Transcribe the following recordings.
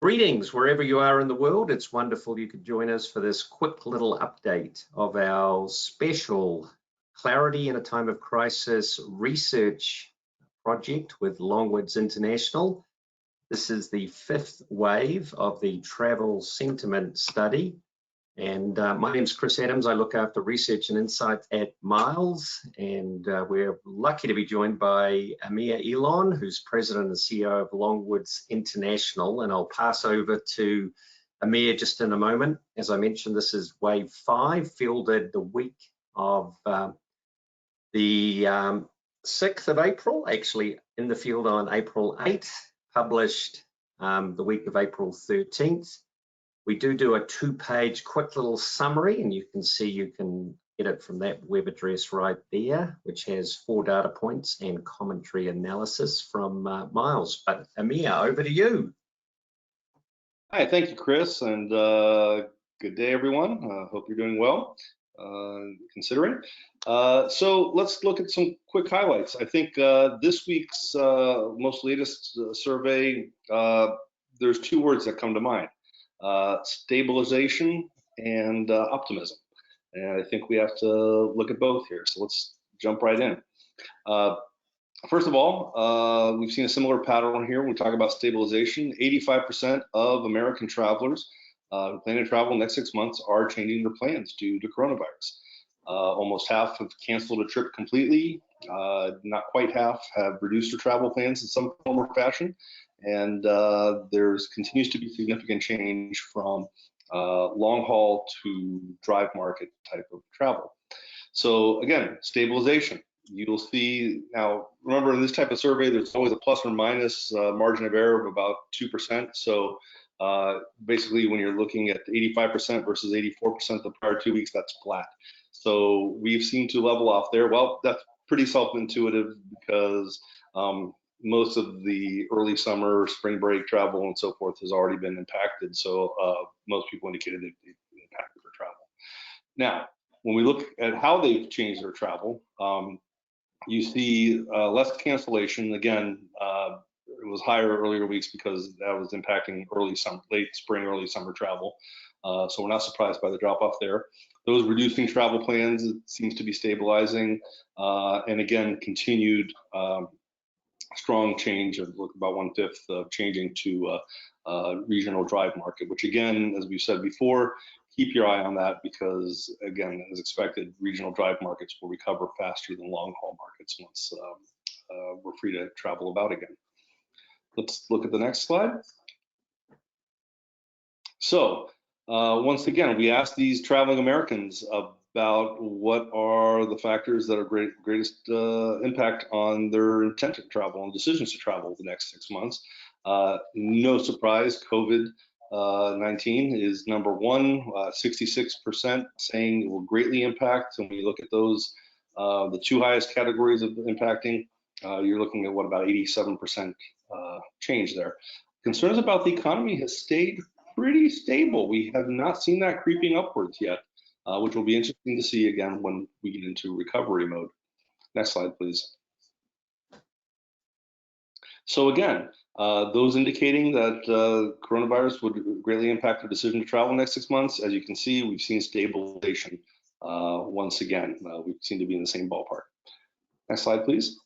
Greetings wherever you are in the world. It's wonderful you could join us for this quick little update of our special Clarity in a Time of Crisis research project with Longwoods International. This is the fifth wave of the travel sentiment study. And my name's Chris Adams. I look after research and insights at Miles, and we're lucky to be joined by Amir Elon, who's president and CEO of Longwoods International. And I'll pass over to Amir just in a moment. As I mentioned, this is wave 5, fielded the week of the 6th of April, actually in the field on April 8th, published the week of April 13th. We do a 2-page quick little summary, and you can see you can get it from that web address right there, which has 4 data points and commentary analysis from Miles. But Amir, over to you. Hi, thank you, Chris, and good day, everyone. Hope you're doing well, considering. So let's look at some quick highlights. I think this week's most latest survey, there's 2 words that come to mind. Stabilization and optimism. And I think we have to look at both here. So let's jump right in. First of all, we've seen a similar pattern here when we talk about stabilization. 85% of American travelers who plan to travel in the next 6 months are changing their plans due to coronavirus. Almost half have canceled a trip completely. Not quite half have reduced their travel plans in some form or fashion. And there continues to be significant change from long haul to drive market type of travel. So again, stabilization. You'll see now, remember in this type of survey, there's always a plus or minus margin of error of about 2%. So basically when you're looking at 85% versus 84% the prior 2 weeks, that's flat. So we've seen to level off there. Well, that's pretty self-intuitive because most of the early summer, spring break travel and so forth has already been impacted. So most people indicated they've been impacted for travel. Now, when we look at how they've changed their travel, you see less cancellation. Again, it was higher earlier weeks because that was impacting late spring, early summer travel. So we're not surprised by the drop off there. Those reducing travel plans, it seems to be stabilizing. And again, continued strong change of about 1/5 of changing to regional drive market, which again, as we've said before, keep your eye on that because again, as expected, regional drive markets will recover faster than long haul markets once we're free to travel about again. Let's look at the next slide. So once again, we asked these traveling Americans about what are the factors that are greatest impact on their intent to travel and decisions to travel the next 6 months. No surprise, COVID-19 is number 1, 66% saying it will greatly impact. And when you look at those, the 2 highest categories of impacting, you're looking at what, about 87% change there. Concerns about the economy has stayed pretty stable. We have not seen that creeping upwards yet. Which will be interesting to see again when we get into recovery mode. Next slide, please. So again, those indicating that coronavirus would greatly impact their decision to travel next 6 months. As you can see, we've seen stabilization once again. We seem to be in the same ballpark. Next slide, please.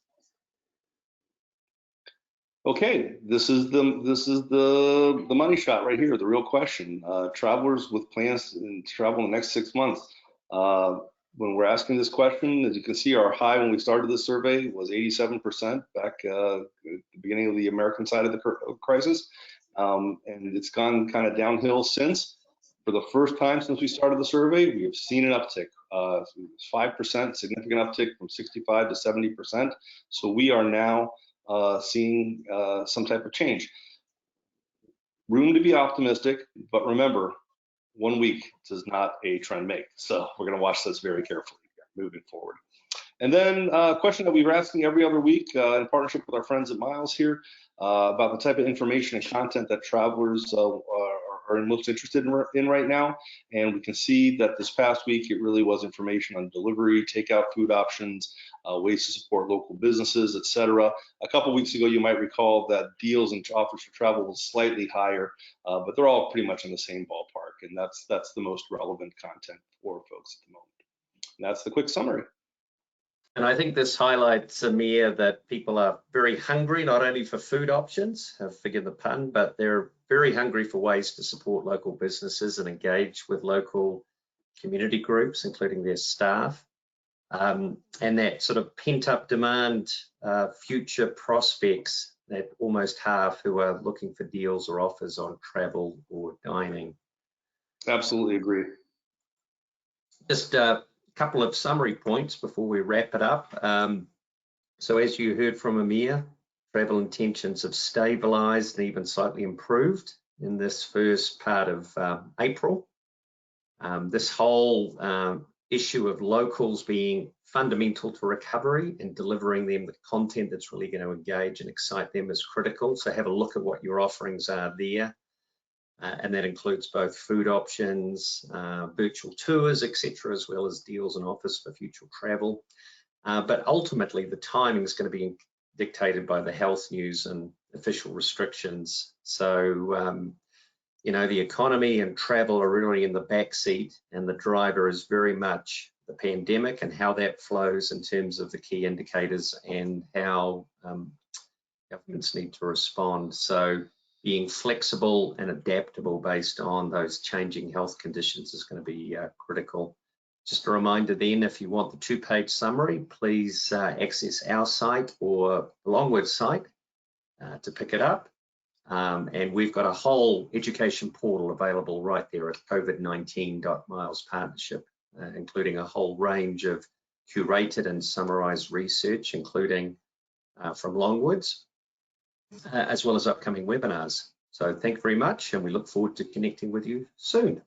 Okay, this is the money shot right here, the real question. Travelers with plans to travel in the next 6 months. When we're asking this question, as you can see, our high when we started this survey was 87% back at the beginning of the American side of the crisis. And it's gone kind of downhill since. For the first time since we started the survey, we have seen an uptick. 5%, significant uptick from 65 to 70%. So we are now seeing some type of change. Room to be optimistic, but remember, 1 week does not a trend make. So we're going to watch this very carefully moving forward. And then a question that we were asking every other week in partnership with our friends at Miles here about the type of information and content that travelers are are most interested in right now. And we can see that this past week, it really was information on delivery, takeout food options, ways to support local businesses, etc. A couple weeks ago, you might recall that deals and offers for travel was slightly higher, but they're all pretty much in the same ballpark. And that's the most relevant content for folks at the moment. And that's the quick summary. And I think this highlights, Amir, that people are very hungry, not only for food options, forgive the pun, but they're very hungry for ways to support local businesses and engage with local community groups, including their staff. And that sort of pent-up demand, future prospects, that almost half who are looking for deals or offers on travel or dining. Absolutely agree. Just a couple of summary points before we wrap it up. So as you heard from Amir, travel intentions have stabilized and even slightly improved in this first part of April. This whole issue of locals being fundamental to recovery and delivering them the content that's really going to engage and excite them is critical. So have a look at what your offerings are there. And that includes both food options, virtual tours, etc., as well as deals and offers for future travel. But ultimately, the timing is going to be dictated by the health news and official restrictions. So, you know, the economy and travel are really in the back seat, and the driver is very much the pandemic and how that flows in terms of the key indicators and how governments need to respond. So being flexible and adaptable based on those changing health conditions is going to be critical. Just a reminder then, if you want the 2-page summary, please access our site or the Longwoods site to pick it up. And we've got a whole education portal available right there at COVID-19.miles partnership, including a whole range of curated and summarized research, including from Longwoods, as well as upcoming webinars. So thank you very much, and we look forward to connecting with you soon.